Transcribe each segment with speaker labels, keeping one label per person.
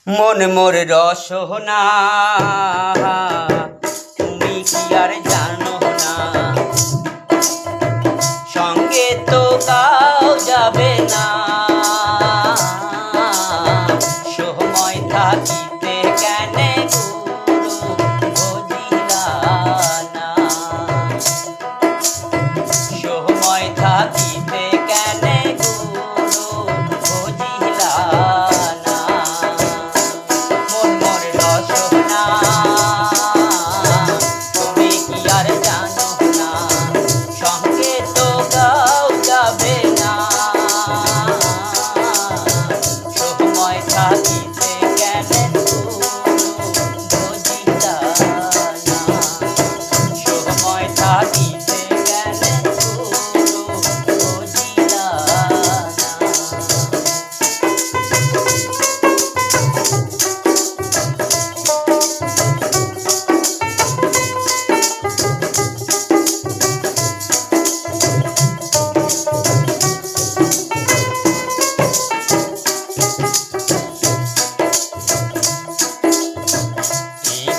Speaker 1: মন মোর রসনা তুমি কি আর জানো না, সঙ্গে তো কাউ যাবে না। সময় থাকিতে কেনে গুরু বুঝিলা না, সময় থাকিতে কেনে গুরু বুঝিলা না। মন মোর রসনা তুমি কি আর জানো না, সঙ্গে তো কাউ যাবে না। সময় থাকিতে কেনে গুরু বুঝিলা না, সময় থাকিতে কেনে গুরু বুঝিলা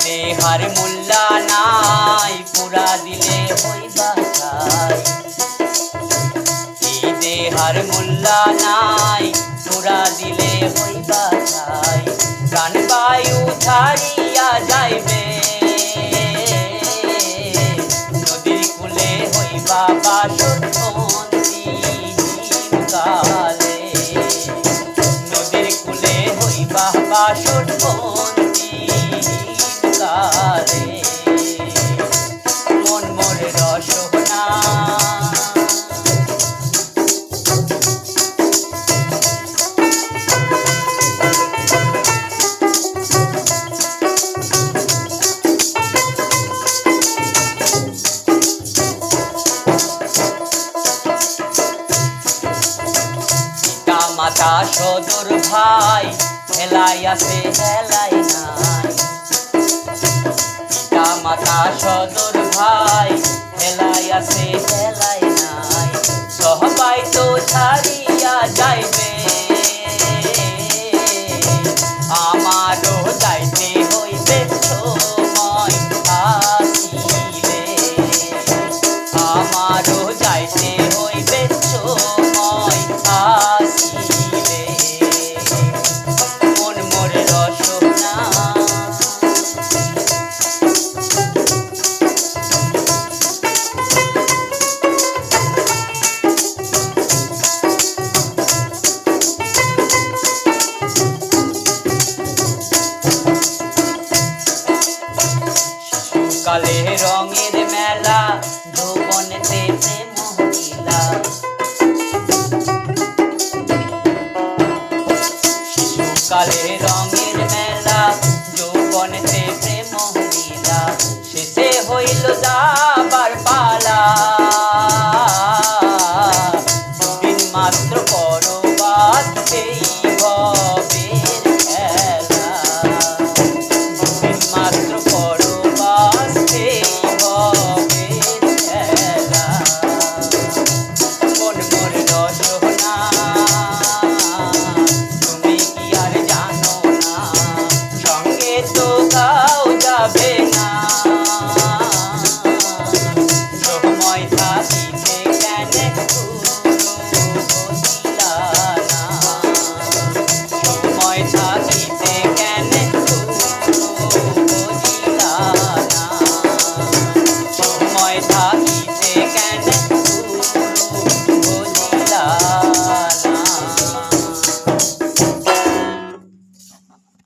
Speaker 1: দেহার মূল্যা নাই, পুরা দিলে হইবা ছাই। এই দেহার মূল্যা নাই, পুরা দিলে হইবা ছাই। প্রাণ বায়ু ছাড়িয়া যাইবে, নদীর কূলে হইবা বাসন্তী কালে। নদীর কূলে হইবা বাসন্তী কালে। মন মোর রসনা পিতা মাতা সদর ভাই হেলাই আছে হেলাই নাই। পিতা মাতা সদর ভাই হেলাই আছে হেলাই নাই। সবাই তো ছাড়িয়া যাইবে, আমারও যাইতে হইবে সময় আসিলে। আমারও যাইতে হইবে সময় আসিলে। মন মোর রসনা কালে রঙের মেলা, যৌবনেতে প্রেম মহিলা। শিশুকালে